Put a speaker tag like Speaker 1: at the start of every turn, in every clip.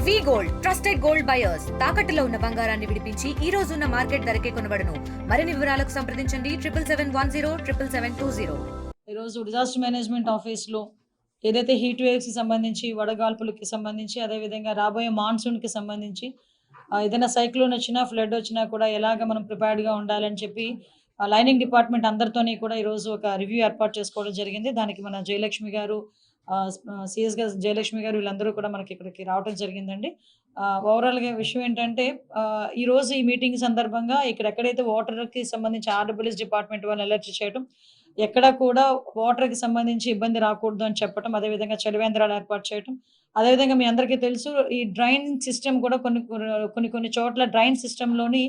Speaker 1: వి gold trusted gold buyers తాకట్టులో ఉన్న బంగారాన్ని విడిపించి ఈ రోజు ఉన్న మార్కెట్ ధరకే కొనబడును. మరిన్ని వివరాలకు సంప్రదించండి 77107720.
Speaker 2: ఈరోజు డిజాస్టర్ మేనేజ్మెంట్ ఆఫీస్లో ఏదైతే హీట్ వేవ్స్కి సంబంధించి వడగాల్పులకి సంబంధించి అదేవిధంగా రాబోయే మాన్సూన్కి సంబంధించి ఏదైనా సైక్లోన్ వచ్చినా ఫ్లడ్ వచ్చినా కూడా ఎలాగ మనం ప్రిపేర్డ్గా ఉండాలని చెప్పి లైనింగ్ డిపార్ట్మెంట్ అందరితోని కూడా ఈరోజు ఒక రివ్యూ ఏర్పాటు చేసుకోవడం జరిగింది. దానికి మన జయలక్ష్మి గారు సిఎస్ గారు జయలక్ష్మి గారు వీళ్ళందరూ కూడా మనకి ఇక్కడికి రావడం జరిగిందండి. ఓవరాల్గా విషయం ఏంటంటే ఈరోజు ఈ మీటింగ్ సందర్భంగా ఇక్కడ ఎక్కడైతే వాటర్కి సంబంధించి ఆర్డబ్ల్యూఎస్ డిపార్ట్మెంట్ వాళ్ళు అలర్ట్ చేయడం, ఎక్కడ కూడా వాటర్కి సంబంధించి ఇబ్బంది రాకూడదు అని చెప్పడం, అదేవిధంగా చలివేంద్రాలు ఏర్పాటు చేయడం, అదేవిధంగా మీ అందరికీ తెలుసు ఈ డ్రైన్ సిస్టమ్ కూడా కొన్ని చోట్ల డ్రైన్ సిస్టంలోని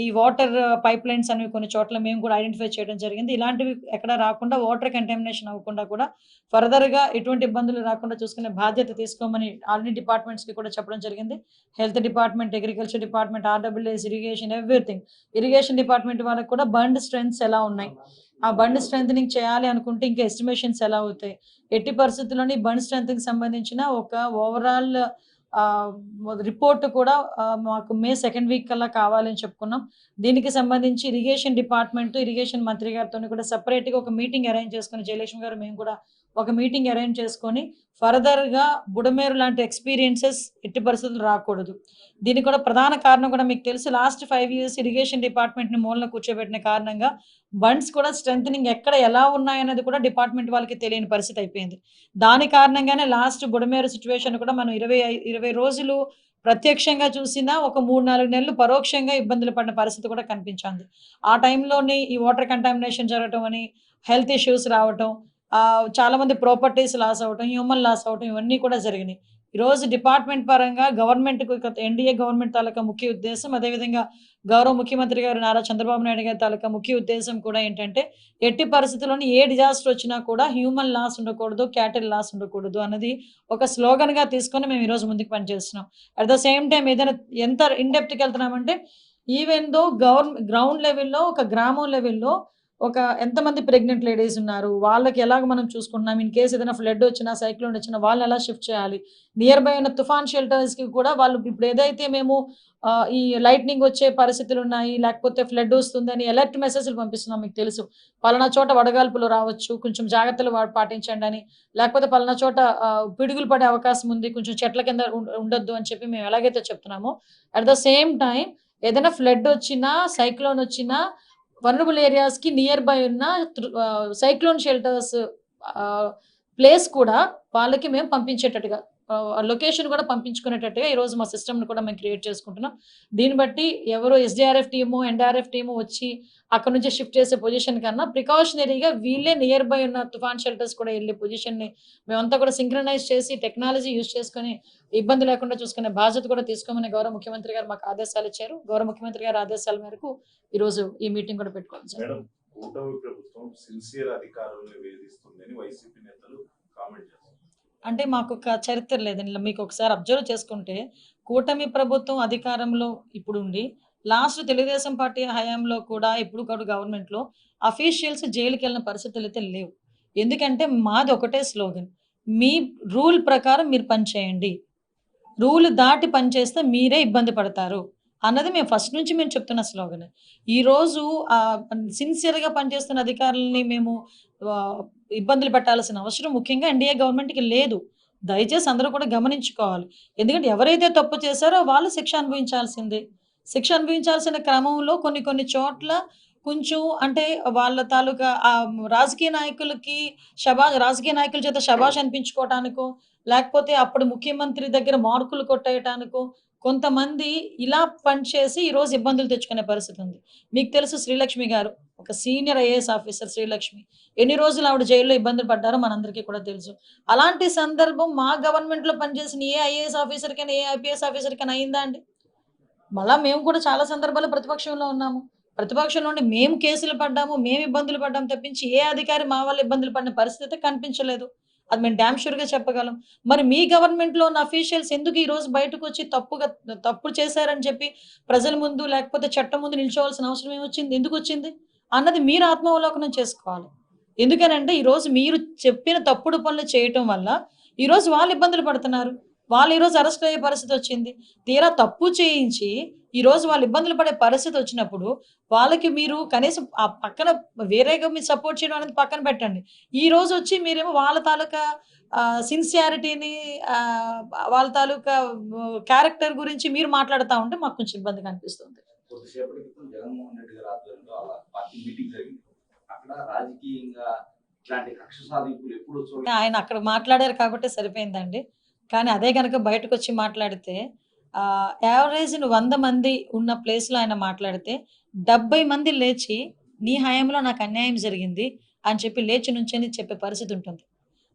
Speaker 2: ఈ వాటర్ పైప్ లైన్స్ అనేవి కొన్ని చోట్ల మేము కూడా ఐడెంటిఫై చేయడం జరిగింది. ఇలాంటివి ఎక్కడ రాకుండా వాటర్ కంటామినేషన్ అవ్వకుండా కూడా ఫర్దర్గా ఎటువంటి ఇబ్బందులు రాకుండా చూసుకునే బాధ్యత తీసుకోమని అన్ని డిపార్ట్మెంట్స్కి కూడా చెప్పడం జరిగింది. Health department, agriculture department, RWS, irrigation, everything. Irrigation department వాళ్ళకి కూడా బండ్ స్ట్రెంగ్త్స్ ఎలా ఉన్నాయి, ఆ బండ్ స్ట్రెంథనింగ్ చేయాలి అనుకుంటే ఇంకా ఎస్టిమేషన్స్ ఎలా అవుతాయి, ఎట్టి పరిస్థితుల్లోని బండ్ స్ట్రెంత్కి సంబంధించిన ఒక ఓవరాల్ రిపోర్ట్ కూడా మాకు మే 2nd వీక్ కల్లా కావాలని చెప్పుకున్నాం. దీనికి సంబంధించి ఇరిగేషన్ డిపార్ట్మెంట్, ఇరిగేషన్ మంత్రి గారితో కూడా సపరేట్గా ఒక మీటింగ్ అరేంజ్ చేసుకుని, జయలక్ష్మి గారు మేము కూడా ఒక మీటింగ్ అరేంజ్ చేసుకొని ఫర్దర్గా బుడమేరు లాంటి ఎక్స్పీరియన్సెస్ ఎట్టి పరిస్థితులు రాకూడదు. దీనికి కూడా ప్రధాన కారణం కూడా మీకు తెలుసు, లాస్ట్ 5 years ఇరిగేషన్ డిపార్ట్మెంట్ని మూలన కూర్చోబెట్టిన కారణంగా బండ్స్ కూడా స్ట్రెంథనింగ్ ఎక్కడ ఎలా ఉన్నాయనేది కూడా డిపార్ట్మెంట్ వాళ్ళకి తెలియని పరిస్థితి అయిపోయింది. దాని కారణంగానే లాస్ట్ బుడమేరు సిచ్యువేషన్ కూడా మనం 20 రోజులు ప్రత్యక్షంగా చూసినా ఒక 3-4 నెలలు పరోక్షంగా ఇబ్బందులు పడిన పరిస్థితి కూడా కనిపించింది. ఆ టైంలోని ఈ వాటర్ కంటామినేషన్ జరగటం అని, హెల్త్ ఇష్యూస్ రావటం, చాలామంది ప్రాపర్టీస్ లాస్ అవ్వటం, హ్యూమన్ లాస్ అవ్వటం, ఇవన్నీ కూడా జరిగినాయి. ఈరోజు డిపార్ట్మెంట్ పరంగా గవర్నమెంట్కు ఎన్డీఏ గవర్నమెంట్ తాలూకా ముఖ్య ఉద్దేశం, అదేవిధంగా గౌరవ ముఖ్యమంత్రి గారు నారా చంద్రబాబు నాయుడు గారి తాలూకా ముఖ్య ఉద్దేశం కూడా ఏంటంటే ఎట్టి పరిస్థితుల్లోని ఏ డిజాస్టర్ వచ్చినా కూడా హ్యూమన్ లాస్ ఉండకూడదు, క్యాటిల్ లాస్ ఉండకూడదు అన్నది ఒక స్లోగన్గా తీసుకొని మేము ఈరోజు ముందుకు పనిచేస్తున్నాం. అట్ ద సేమ్ టైం ఏదైనా ఎంత ఇన్డెప్త్కి వెళ్తున్నామంటే ఈవెన్ దో గ్రౌండ్ లెవెల్లో, ఒక గ్రామం లెవెల్లో ఒక ఎంతమంది ప్రెగ్నెంట్ లేడీస్ ఉన్నారు, వాళ్ళకి ఎలాగ మనం చూసుకుంటున్నాం, ఇన్ కేసు ఏదైనా ఫ్లడ్ వచ్చినా, సైక్లోన్ వచ్చినా వాళ్ళని ఎలా షిఫ్ట్ చేయాలి, నియర్ బై ఉన్న తుఫాన్ షెల్టర్స్కి కూడా వాళ్ళు ఇప్పుడు ఏదైతే మేము ఈ లైట్నింగ్ వచ్చే పరిస్థితులు ఉన్నాయి, లేకపోతే ఫ్లడ్ వస్తుందని అలర్ట్ మెసేజ్లు పంపిస్తున్నాం. మీకు తెలుసు పలానా చోట వడగాల్పులు రావచ్చు, కొంచెం జాగ్రత్తలు పాటించండి అని, లేకపోతే పలానా చోట పిడుగులు పడే అవకాశం ఉంది, కొంచెం చెట్ల కింద ఉండొద్దు అని చెప్పి మేము ఎలాగైతే చెప్తున్నామో, అట్ ద సేమ్ టైం ఏదైనా ఫ్లడ్ వచ్చినా, సైక్లోన్ వచ్చినా వల్నరబుల్ ఏరియాస్కి నియర్ బై ఉన్న సైక్లోన్ షెల్టర్స్ ప్లేస్ కూడా వాళ్ళకి మేము పంపించేటట్టుగా, లొకేషన్ కూడా పంపించుకునేటట్టుగా ఈరోజు మా సిస్టమ్ని కూడా మేము క్రియేట్ చేసుకుంటున్నాం. దీన్ని బట్టి ఎవరో ఎస్డిఆర్ఎఫ్ టీము, ఎన్డీఆర్ఎఫ్ టీము వచ్చి అక్కడ నుంచి షిఫ్ట్ చేసే పొజిషన్ కన్నా ప్రికాషనరీగా వీళ్ళే నియర్ బై ఉన్న తుఫాన్ షెల్టర్స్ కూడా వెళ్ళే పొజిషన్ని మేమంతా కూడా సింక్రనైజ్ చేసి టెక్నాలజీ యూజ్ చేసుకొని ఇబ్బంది లేకుండా చూసుకునే బాధ్యత కూడా తీసుకోమని గౌరవ ముఖ్యమంత్రి గారు మాకు ఆదేశాలు ఇచ్చారు. గౌరవ ముఖ్యమంత్రి గారి ఆదేశాల మేరకు ఈరోజు ఈ మీటింగ్ కూడా పెట్టుకోవాలి సార్. అంటే మాకు ఒక చరిత్ర లేదండి. మీకు ఒకసారి అబ్జర్వ్ చేసుకుంటే కూటమి ప్రభుత్వం అధికారంలో ఇప్పుడు ఉండి లాస్ట్ తెలుగుదేశం పార్టీ హయాంలో కూడా ఇప్పుడు కూడా గవర్నమెంట్లో అఫీషియల్స్ జైలుకి వెళ్ళిన పరిస్థితులు అయితే లేవు. ఎందుకంటే మాది ఒకటే స్లోగన్, మీ రూల్ ప్రకారం మీరు పనిచేయండి, రూల్ దాటి పనిచేస్తే మీరే ఇబ్బంది పడతారు అన్నది మేము ఫస్ట్ నుంచి మేము చెప్తున్న స్లోగన్. ఈరోజు సిన్సియర్గా పనిచేస్తున్న అధికారులని మేము ఇబ్బందులు పెట్టాల్సిన అవసరం ముఖ్యంగా ఎన్డీఏ గవర్నమెంట్కి లేదు. దయచేసి అందరూ కూడా గమనించుకోవాలి. ఎందుకంటే ఎవరైతే తప్పు చేశారో వాళ్ళు శిక్ష అనుభవించాల్సిందే. శిక్ష అనుభవించాల్సిన క్రమంలో కొన్ని చోట్ల కొంచెం అంటే వాళ్ళ తాలూకా రాజకీయ నాయకులకి రాజకీయ నాయకుల చేత శబాష్ అనిపించుకోవటానికో, లేకపోతే అప్పుడు ముఖ్యమంత్రి దగ్గర మార్కులు కొట్టేయటానికో కొంతమంది ఇలా పనిచేసి ఈరోజు ఇబ్బందులు తెచ్చుకునే పరిస్థితి ఉంది. మీకు తెలుసు శ్రీలక్ష్మి గారు ఒక సీనియర్ ఐఏఎస్ ఆఫీసర్, శ్రీలక్ష్మి ఎన్ని రోజులు ఆవిడ జైల్లో ఇబ్బందులు పడ్డారో మనందరికీ కూడా తెలుసు. అలాంటి సందర్భం మా గవర్నమెంట్లో పనిచేసిన ఏ ఐఏఎస్ ఆఫీసర్కైనా, ఏ ఐపీఎస్ ఆఫీసర్కైనా అయిందా అండి? మళ్ళీ మేము కూడా చాలా సందర్భాల్లో ప్రతిపక్షంలో ఉన్నాము, ప్రతిపక్షంలో ఉండి మేము కేసులు పడ్డాము, మేము ఇబ్బందులు పడ్డాము తప్పించి ఏ అధికారి మా వల్ల ఇబ్బందులు పడిన పరిస్థితి కనిపించలేదు. అది మేము డ్యామ్ షూర్గా చెప్పగలం. మరి మీ గవర్నమెంట్లో ఉన్న అఫీషియల్స్ ఎందుకు ఈరోజు బయటకు వచ్చి తప్పు చేశారని చెప్పి ప్రజల ముందు లేకపోతే చట్టం ముందు నిల్చోవాల్సిన అవసరం ఏమొచ్చింది, ఎందుకు వచ్చింది అన్నది మీరు ఆత్మావలోకనం చేసుకోవాలి. ఎందుకనంటే ఈరోజు మీరు చెప్పిన తప్పుడు పనులు చేయటం వల్ల ఈరోజు వాళ్ళు ఇబ్బందులు పడుతున్నారు. వాళ్ళు ఈరోజు అరెస్ట్ అయ్యే పరిస్థితి వచ్చింది. తీరా తప్పు చేయించి ఈరోజు వాళ్ళు ఇబ్బందులు పడే పరిస్థితి వచ్చినప్పుడు వాళ్ళకి మీరు కనీసం ఆ పక్కన వేరేగా మీరు సపోర్ట్ చేయడం అనేది పక్కన పెట్టండి. ఈరోజు వచ్చి మీరేమో వాళ్ళ తాలూకా సిన్సియారిటీని వాళ్ళ తాలూకా క్యారెక్టర్ గురించి మీరు మాట్లాడుతా ఉంటే మాకు కొంచెం ఇబ్బందిగా అనిపిస్తుంది.
Speaker 3: కొద్దిసేపటి క్రితం జగన్మోహన్ రెడ్డి గారి ఆధ్వర్యంలో అలా పార్టీ మీటింగ్ జరిగింది. అక్కడ రాజకీయంగా ఇట్లాంటి కక్ష సాధింపులు ఎప్పుడూ
Speaker 2: ఆయన అక్కడ మాట్లాడారు కాబట్టి సరిపోయిందండి. కానీ అదే గనక బయటకొచ్చి మాట్లాడితే యావరేజ్ 100 మంది ఉన్న ప్లేస్‌లో ఆయన మాట్లాడితే 70 మంది లేచి నీ హయాంలో నాకు అన్యాయం జరిగింది అని చెప్పి లేచి నుంచొని చెప్పే పరిస్థితి ఉంటుంది.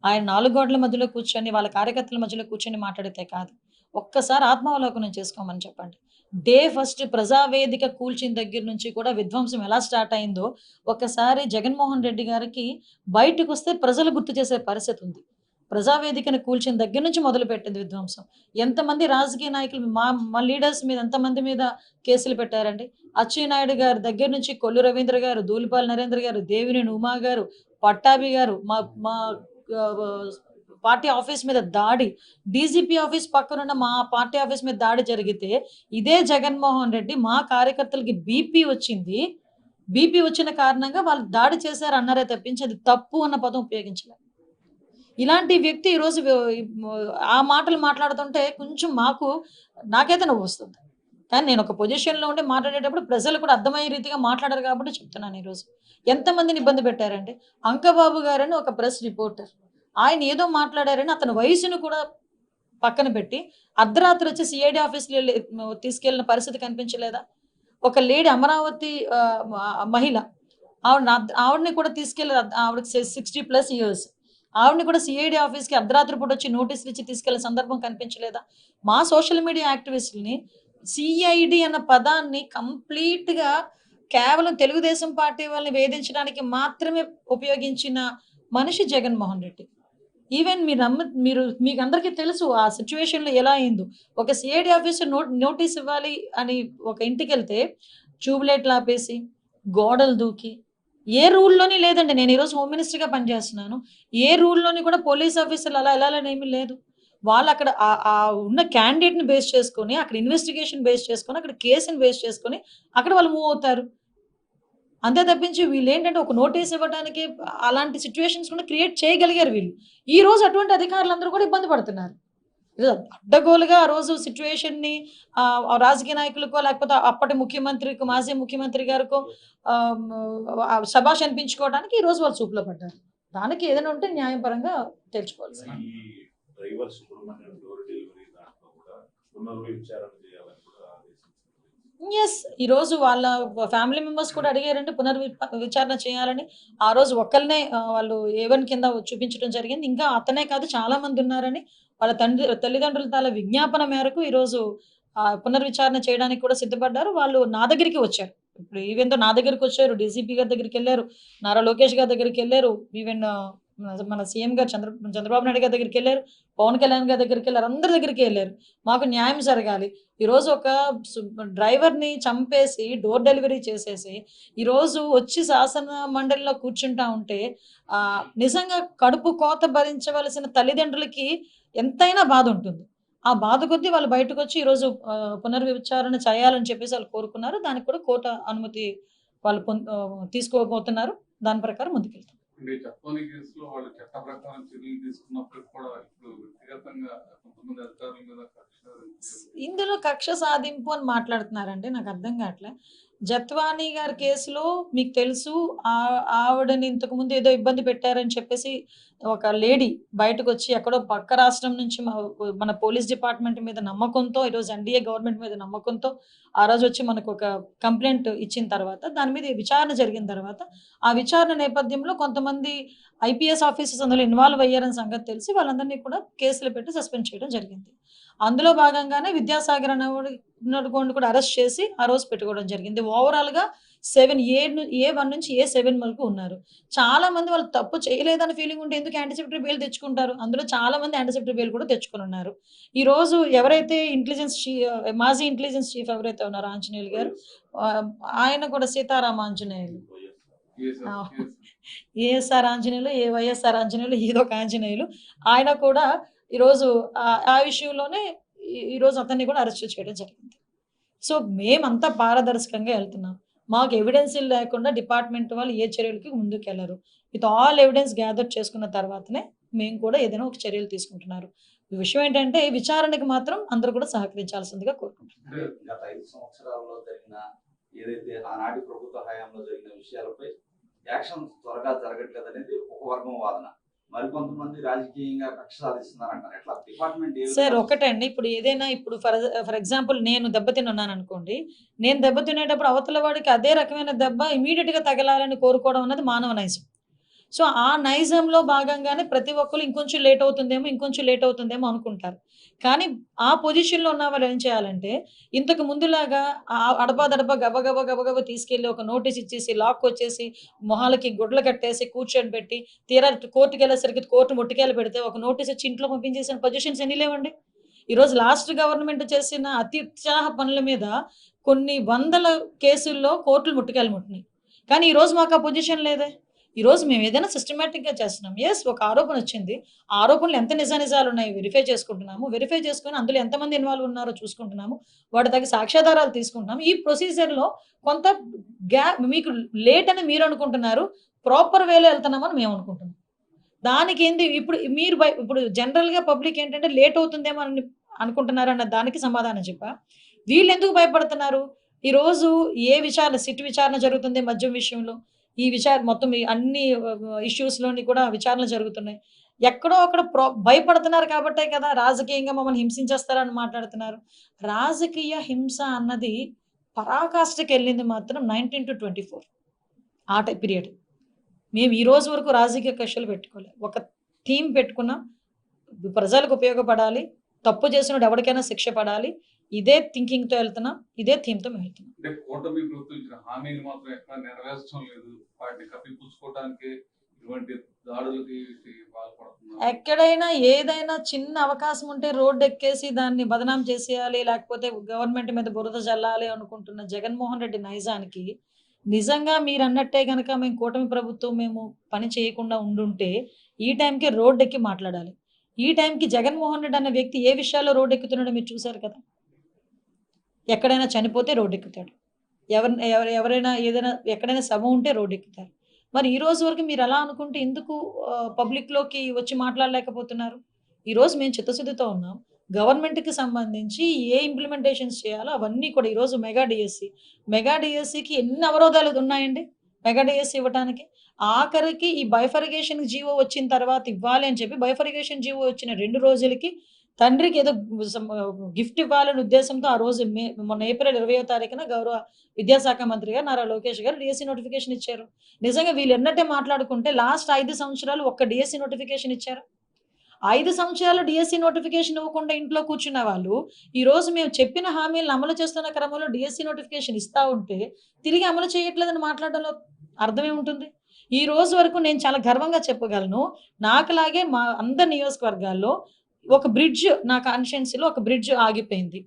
Speaker 2: ఆయన 4 గోడల మధ్యలో కూర్చొని వాళ్ళ కార్యకర్తల మధ్యలో కూర్చొని మాట్లాడితే కాదు. ఒక్కసారి ఆత్మావలోకనం చేసుకోమని చెప్పండి. డే ఫస్ట్ ప్రజావేదిక కూల్చిన దగ్గర నుంచి కూడా విధ్వంసం ఎలా స్టార్ట్ అయిందో ఒక్కసారి జగన్మోహన్ రెడ్డి గారికి బయటకొస్తే ప్రజలు గుర్తు చేసే పరిస్థితి ఉంది. ప్రజావేదికను కూల్చిన దగ్గర నుంచి మొదలుపెట్టింది విధ్వంసం. ఎంతమంది రాజకీయ నాయకులు మా లీడర్స్ మీద ఎంతమంది మీద కేసులు పెట్టారండి. అచ్చెన్నాయుడు గారి దగ్గర నుంచి కొల్లు రవీంద్ర గారు, ధూళిపాల నరేంద్ర గారు, దేవినేని ఉమా గారు, పట్టాభి గారు, మా మా పార్టీ ఆఫీస్ మీద దాడి, డీజీపీ ఆఫీస్ పక్కనున్న మా పార్టీ ఆఫీస్ మీద దాడి జరిగితే ఇదే జగన్మోహన్ రెడ్డి మా కార్యకర్తలకి బీపీ వచ్చింది. బీపీ వచ్చిన కారణంగా వాళ్ళు దాడి చేశారు అన్నారే తప్పించి అది తప్పు అన్న పదం ఉపయోగించలేదు. ఇలాంటి వ్యక్తి ఈరోజు ఆ మాటలు మాట్లాడుతుంటే కొంచెం నాకైతే నవ్వు వస్తుంది. కానీ నేను ఒక పొజిషన్‌లో ఉండి మాట్లాడేటప్పుడు ప్రజలు కూడా అర్థమయ్యే రీతిగా మాట్లాడారు కాబట్టి చెప్తున్నాను ఈరోజు. ఎంతమందిని ఇబ్బంది పెట్టారండి. అంకబాబు గారని ఒక ప్రెస్ రిపోర్టర్. ఆయన ఏదో మాట్లాడారని అతని వయసును కూడా పక్కన పెట్టి అర్ధరాత్రి వచ్చి సిఐడి ఆఫీస్‌లో తీసుకెళ్ళిన పరిస్థితి కనిపించలేదా? ఒక లేడీ అమరావతి మహిళ ఆవిడని కూడా తీసుకెళ్ళి ఆవిడకి 60+ ఇయర్స్. ఆవిడని కూడా సిఐడి ఆఫీస్‌కి అర్ధరాత్రి పూట వచ్చి నోటీసులు ఇచ్చి తీసుకెళ్లిన సందర్భం కనిపించలేదా? మా సోషల్ మీడియా యాక్టివిస్టులని సిఐడి అన్న పదాన్ని కంప్లీట్‌గా కేవలం తెలుగుదేశం పార్టీ వాళ్ళని వేధించడానికి మాత్రమే ఉపయోగించిన మనిషి జగన్మోహన్ రెడ్డి. ఈవెన్ మీకు అందరికీ తెలుసు ఆ సిచ్యువేషన్‌లో ఎలా అయిందో. ఒక సిఐడి ఆఫీసర్ నోటీస్ ఇవ్వాలి అని ఒక ఇంటికెళ్తే ట్యూబ్‌లైట్లు ఆపేసి, గోడలు దూకి ఏ రూల్‌లోని లేదండి. నేను ఈరోజు హోమ్ మినిస్టర్‌గా పనిచేస్తున్నాను. ఏ రూల్‌లోని కూడా పోలీస్ ఆఫీసర్లు అలా ఎళ్ళాలని ఏమీ లేదు. వాళ్ళు అక్కడ ఉన్న క్యాండిడేట్‌ని బేస్ చేసుకొని, అక్కడ ఇన్వెస్టిగేషన్ బేస్ చేసుకొని, అక్కడ కేసుని బేస్ చేసుకొని అక్కడ వాళ్ళు మూవ్ అవుతారు. అంతే తప్పించి వీళ్ళేంటంటే ఒక నోటీస్ ఇవ్వడానికి అలాంటి సిట్యుయేషన్స్ కూడా క్రియేట్ చేయగలిగారు వీళ్ళు. ఈరోజు అటువంటి అధికారులందరూ కూడా ఇబ్బంది పడుతున్నారు. అడ్డగోలుగా ఆ రోజు సిట్యుయేషన్‌ని రాజకీయ నాయకులకో లేకపోతే అప్పటి ముఖ్యమంత్రికో, మాజీ ముఖ్యమంత్రి గారికో శభాష్ అనిపించుకోవడానికి ఈరోజు వాళ్ళు చూపులో పడ్డారు. దానికి ఏదైనా ఉంటే న్యాయపరంగా తేల్చుకోవాల్సింది.
Speaker 4: ఈ డ్రైవర్ సుబ్రహ్మణ్యం డోర్ డెలివరీ దాంట్లో కూడా పునర్విచారణ చేయాలని కూడా ఆదేశించారు.
Speaker 2: యెస్. ఈరోజు వాళ్ళ ఫ్యామిలీ మెంబర్స్ కూడా అడిగారంటే విచారణ చేయాలని. ఆ రోజు ఒక్కళ్ళనే వాళ్ళు A1 కింద చూపించడం జరిగింది. ఇంకా అతనే కాదు చాలా మంది ఉన్నారని వాళ్ళ తల్లిదండ్రుల తాల విజ్ఞాపన మేరకు ఈరోజు పునర్విచారణ చేయడానికి కూడా సిద్ధపడ్డారు. వాళ్ళు నా దగ్గరికి వచ్చారు. ఇప్పుడు ఈవెన్ దో నా దగ్గరికొచ్చారు, డీజీపీ గారి దగ్గరికెళ్లారు, నారా లోకేష్ గారి దగ్గరికెళ్లారు, ఈవెన్ మన సీఎం గారు చంద్రబాబు నాయుడు గారి దగ్గరికెళ్లారు, పవన్ కళ్యాణ్ గారి దగ్గరికెళ్లారు, అందరి దగ్గరికి ఎళ్లారు. మాకు న్యాయం జరగాలి. ఈరోజు ఒక డ్రైవర్‌ని చంపేసి, డోర్ డెలివరీ చేసేసి, ఈరోజు వచ్చి శాసన మండలిలో కూర్చుంటా ఉంటే నిజంగా కడుపు కోత భరించవలసిన తల్లిదండ్రులకి ఎంతైనా బాధుంటుంది. ఆ బాధ కొద్దీ వాళ్ళు బయటకొచ్చి ఈరోజు పునర్విచారణ చేయాలని చెప్పేసి వాళ్ళు కోరుకున్నారు. దానికి కూడా కోర్టు అనుమతి వాళ్ళు తీసుకోబోతున్నారు. దాని ప్రకారం ముందుకెళ్తాం.
Speaker 4: అంటే చెప్పని కేసులో వాళ్ళు చట్ట ప్రకారం చర్యలు తీసుకున్నప్పటికి కూడా ఇప్పుడు వ్యక్తిగతంగా కొంతమంది అధికారుల మీద
Speaker 2: ఇందులో కక్ష సాధింపు అని మాట్లాడుతున్నారండి. నాకు అర్థం కావట్లే. జత్వానీ గారి కేసులో మీకు తెలుసు ఆవిడని ఇంతకుముందు ఏదో ఇబ్బంది పెట్టారని చెప్పేసి ఒక లేడీ బయటకొచ్చి ఎక్కడో పక్క రాష్ట్రం నుంచి మన పోలీస్ డిపార్ట్మెంట్ మీద నమ్మకంతో, ఈరోజు ఎన్డీఏ గవర్నమెంట్ మీద నమ్మకంతో ఆ రోజు వచ్చి మనకు ఒక కంప్లైంట్ ఇచ్చిన తర్వాత దాని మీద విచారణ జరిగిన తర్వాత ఆ విచారణ నేపథ్యంలో కొంతమంది ఐపీఎస్ ఆఫీసర్స్ అందులో ఇన్వాల్వ్ అయ్యారని సంగతి తెలిసి వాళ్ళందరినీ కూడా కేసులు పెట్టి సస్పెండ్ చేయడం జరిగింది. అందులో భాగంగానే విద్యాసాగర్ అన్నవాడిని కూడా అరెస్ట్ చేసి ఆ రోజు పెట్టుకోవడం జరిగింది. ఓవరాల్‌గా 7A1 నుంచి A7 వరకు ఉన్నారు. చాలా మంది వాళ్ళు తప్పు చేయలేదని ఫీలింగ్ ఉంటే ఎందుకు యాంటిసిపేటరీ బెయిల్ తెచ్చుకుంటారు. అందులో చాలా మంది యాంటిసిపేటరీ బెయిల్ కూడా తెచ్చుకొని ఉన్నారు. ఈరోజు ఎవరైతే మాజీ ఇంటెలిజెన్స్ చీఫ్ ఎవరైతే ఉన్నారో ఆంజనేయులు గారు, ఆయన కూడా సీతారామ ఆంజనేయులు, ఏఎస్ఆర్ ఆంజనేయులు, వైఎస్ఆర్ ఆంజనేయులు, ఏదో ఒక ఆంజనేయులు, ఆయన కూడా ఈరోజు ఆ విషయంలోనే ఈరోజు అతన్ని కూడా అరెస్ట్ చేయడం జరిగింది. సో మేమంతా పారదర్శకంగా వెళ్తున్నాం. మాకు ఎవిడెన్స్లు లేకుండా డిపార్ట్మెంట్ వాళ్ళు ఏ చర్యలకి ముందుకెళ్లరు. విత్ ఆల్ ఎవిడెన్స్ గ్యాదర్ చేసుకున్న తర్వాతనే మేము కూడా ఏదైనా ఒక చర్యలు తీసుకుంటున్నారు. ఈ విషయం ఏంటంటే విచారణకి మాత్రం అందరూ కూడా సహకరించాల్సిందిగా కోరుకుంటున్నాను.
Speaker 3: అంటే గత 5 సంవత్సరాల్లో జరిగిన ఏదైతే ఆనాటి ప్రభుత్వ హయాంలో జరిగిన విషయాలపై యాక్షన్ త్వరగా జరగట్లేదు అనేది ఒక వర్గం వాదన. మరికొంతమంది రాజకీయంగా కక్ష సాధిస్తున్నారంటారు. ఎట్లా డిపార్ట్మెంట్
Speaker 2: సార్ ఒకటండి, ఇప్పుడు ఏదైనా ఇప్పుడు ఫర్ ఎగ్జాంపుల్ నేను దెబ్బతిన్నాను అనుకోండి, నేను దెబ్బతినేటప్పుడు అవతల వాడికి అదే రకమైన దెబ్బ ఇమీడియట్ గా తగలాలని కోరుకోవడం అన్నది మానవ నైజం. సో ఆ నైజంలో భాగంగానే ప్రతి ఒక్కరు ఇంకొంచెం లేట్ అవుతుందేమో అనుకుంటారు. కానీ ఆ పొజిషన్లో ఉన్న వాళ్ళు ఏం చేయాలంటే ఇంతకు ముందులాగా అడపా గబగబా తీసుకెళ్ళి ఒక నోటీస్ ఇచ్చేసి లాక్ వచ్చేసి మొహాలకి గుడ్లు కట్టేసి కూర్చొని పెట్టి తీరా కోర్టుకి వెళ్ళేసరికి కోర్టు ముట్టుకెళ్ళి పెడితే ఒక నోటీస్ ఇచ్చి ఇంట్లో పంపించేసిన పొజిషన్స్ ఎన్ని లేవండి. ఈరోజు లాస్ట్ గవర్నమెంట్ చేసిన అత్యుత్సాహ పనుల మీద కొన్ని వందల కేసుల్లో కోర్టులు ముట్టుకెళ్ళి కానీ ఈరోజు మాకు ఆ పొజిషన్ లేదే. ఈరోజు మేము ఏదైనా సిస్టమేటిక్గా చేస్తున్నాం. ఎస్, ఒక ఆరోపణ వచ్చింది, ఆ ఆరోపణలు ఎంత నిజాలు ఉన్నాయి వెరిఫై చేసుకుంటున్నాము. వెరిఫై చేసుకుని అందులో ఎంతమంది ఇన్వాల్వ్ ఉన్నారో చూసుకుంటున్నాము. వాటి తగ్గ సాక్ష్యాధారాలు తీసుకుంటున్నాము. ఈ ప్రొసీజర్లో కొంత మీకు లేట్ అని మీరు అనుకుంటున్నారు, ప్రాపర్ వేలో వెళ్తున్నామని మేము అనుకుంటున్నాం. దానికి ఏంది ఇప్పుడు జనరల్గా పబ్లిక్ ఏంటంటే లేట్ అవుతుందేమో అని అనుకుంటున్నారు అన్న దానికి సమాధానం చెప్పా. వీళ్ళు ఎందుకు భయపడుతున్నారు? ఈరోజు సిట్ విచారణ జరుగుతుంది మద్యం విషయంలో, ఈ మొత్తం అన్ని ఇష్యూస్లోని కూడా విచారణ జరుగుతున్నాయి. ఎక్కడో అక్కడ భయపడుతున్నారు కాబట్టే కదా రాజకీయంగా మమ్మల్ని హింసించేస్తారని మాట్లాడుతున్నారు. రాజకీయ హింస అన్నది పరాకాష్ఠకి వెళ్ళింది మాత్రం 19 to 24 ఆ పీరియడ్. మేము ఈ రోజు వరకు రాజకీయ కక్షలు పెట్టుకోలేదు. ఒక థీమ్ పెట్టుకున్నాం, ప్రజలకు ఉపయోగపడాలి, తప్పు చేసినప్పుడు ఎవరికైనా శిక్ష పడాలి. ఇదే థింకింగ్తో వెళ్తున్నాం, ఇదే థీమ్తో మేము వెళ్తున్నాం.
Speaker 5: అంటే కూటమి ప్రభుత్వం ఇచ్చిన హామీని మాత్రం ఎక్కడ నెరవేర్చడం లేదు, వాటిని కప్పిపుచ్చుకోవడానికి ఇటువంటి దాడులకి పాల్పడుతున్నారు.
Speaker 2: ఎక్కడైనా ఏదైనా చిన్న అవకాశం ఉంటే రోడ్డు ఎక్కేసి దాన్ని బదనాం చేసేయాలి, లేకపోతే గవర్నమెంట్ మీద బురద జల్లాలి అనుకుంటున్న జగన్మోహన్ రెడ్డి నైజానికి నిజంగా మీరు అన్నట్టే కనుక మేము కూటమి ప్రభుత్వం మేము పని చేయకుండా ఉండుంటే ఈ టైంకి రోడ్డు ఎక్కి మాట్లాడాలి. ఈ టైంకి జగన్మోహన్ రెడ్డి అనే వ్యక్తి ఏ విషయాల్లో రోడ్డు ఎక్కుతున్నాడో మీరు చూశారు కదా. ఎక్కడైనా చనిపోతే రోడ్డు ఎక్కుతాడు, ఎవరైనా ఏదైనా ఎక్కడైనా సభ ఉంటే రోడ్డు ఎక్కుతారు. మరి ఈ రోజు వరకు మీరు అలా అనుకుంటే ఎందుకు పబ్లిక్లోకి వచ్చి మాట్లాడలేకపోతున్నారు? ఈరోజు మేము చిత్తశుద్ధితో ఉన్నాం. గవర్నమెంట్కి సంబంధించి ఏ ఇంప్లిమెంటేషన్స్ చేయాలో అవన్నీ కూడా ఈరోజు మెగా డిఎస్సికి ఎన్ని అవరోధాలు ఉన్నాయండి మెగా డిఎస్సి ఇవ్వడానికి. ఆఖరికి ఈ బైఫర్గేషన్ జీవో వచ్చిన తర్వాత ఇవ్వాలి అని చెప్పి బైఫర్గేషన్ జీవో వచ్చిన 2 రోజులకి తండ్రికి ఏదో గిఫ్ట్ ఇవ్వాలనే ఉద్దేశంతో ఆ రోజు మొన్న ఏప్రిల్ 20వ తారీఖున గౌరవ విద్యాశాఖ మంత్రి గారు నారా లోకేష్ గారు డిఎస్సి నోటిఫికేషన్ ఇచ్చారు. నిజంగా వీళ్ళు ఎన్నట్టే మాట్లాడుకుంటే లాస్ట్ 5 సంవత్సరాలు ఒక్క డిఎస్సి నోటిఫికేషన్ ఇచ్చారు. 5 సంవత్సరాలు డిఎస్సి నోటిఫికేషన్ ఇవ్వకుండా ఇంట్లో కూర్చున్న వాళ్ళు ఈరోజు మేము చెప్పిన హామీలను అమలు చేస్తున్న క్రమంలో డిఎస్సి నోటిఫికేషన్ ఇస్తా ఉంటే తిరిగి అమలు చేయట్లేదని మాట్లాడడంలో అర్థమే ఉంటుంది. ఈ రోజు వరకు నేను చాలా గర్వంగా చెప్పగలను, నాకులాగే మా అందరి నియోజకవర్గాల్లో ఒక బ్రిడ్జ్, నా కాన్స్టిట్యున్సీలో ఒక బ్రిడ్జ్ ఆగిపోయింది.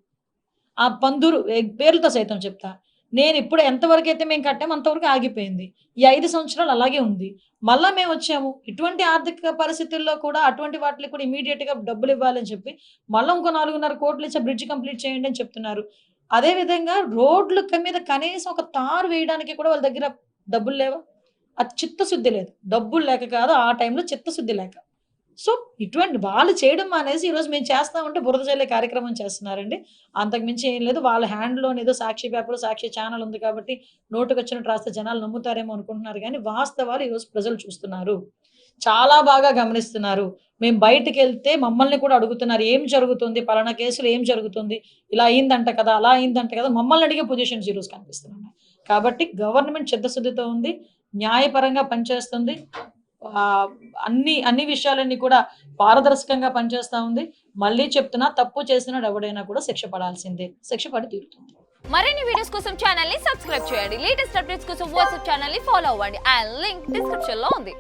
Speaker 2: ఆ పందూరు పేర్లతో సైతం చెప్తా. నేను ఇప్పుడు ఎంతవరకు అయితే మేము కట్టాము అంతవరకు ఆగిపోయింది. ఈ 5 సంవత్సరాలు అలాగే ఉంది. మళ్ళీ మేము వచ్చాము, ఇటువంటి ఆర్థిక పరిస్థితుల్లో కూడా అటువంటి వాటికి కూడా ఇమీడియట్గా డబ్బులు ఇవ్వాలని చెప్పి మళ్ళీ ఇంకో 4.5 కోట్లు ఇచ్చే బ్రిడ్జ్ కంప్లీట్ చేయండి అని చెప్తున్నారు. అదేవిధంగా రోడ్ల మీద కనీసం ఒక తారు వేయడానికి కూడా వాళ్ళ దగ్గర డబ్బులు లేవా? అది చిత్తశుద్ధి లేదు, డబ్బులు లేక కాదు, ఆ టైంలో చిత్తశుద్ధి లేక. సో ఇటువంటి వాళ్ళు చేయడం మానేసి ఈరోజు మేము చేస్తామంటే బురద జల్లే కార్యక్రమం చేస్తున్నారండి. అంతకుమించి ఏం లేదు. వాళ్ళ హ్యాండ్లో ఏదో సాక్షి పేపర్, సాక్షి ఛానల్ ఉంది కాబట్టి నోటుకు వచ్చినట్టు రాస్తే జనాలు నమ్ముతారేమో అనుకుంటున్నారు. కానీ వాస్తవాలు ఈరోజు ప్రజలు చూస్తున్నారు, చాలా బాగా గమనిస్తున్నారు. మేము బయటకు వెళ్తే మమ్మల్ని కూడా అడుగుతున్నారు, ఏం జరుగుతుంది, పలానా కేసులు ఏం జరుగుతుంది, ఇలా అయిందంట కదా, అలా అయిందంట కదా, మమ్మల్ని అడిగే పొజిషన్స్ ఈరోజు కనిపిస్తున్నాయి. కాబట్టి గవర్నమెంట్ చిత్తశుద్ధితో ఉంది, న్యాయపరంగా పనిచేస్తుంది, అన్ని విషయాలన్నీ కూడా పారదర్శకంగా పనిచేస్తా ఉంది. మళ్ళీ చెప్తున్నా, తప్పు చేసిన ఎవడైనా కూడా శిక్ష పడాల్సిందే, శిక్ష పడి తీరుతుంది.
Speaker 6: మరిన్ని వీడియోస్ కోసం ఛానల్ ని సబ్స్క్రైబ్ చేయండి. లేటెస్ట్ అప్డేట్స్ కోసం వాట్సాప్ ఛానల్ ని ఫాలో అవ్వండి. ఆ లింక్ డిస్క్రిప్షన్ లో ఉంది.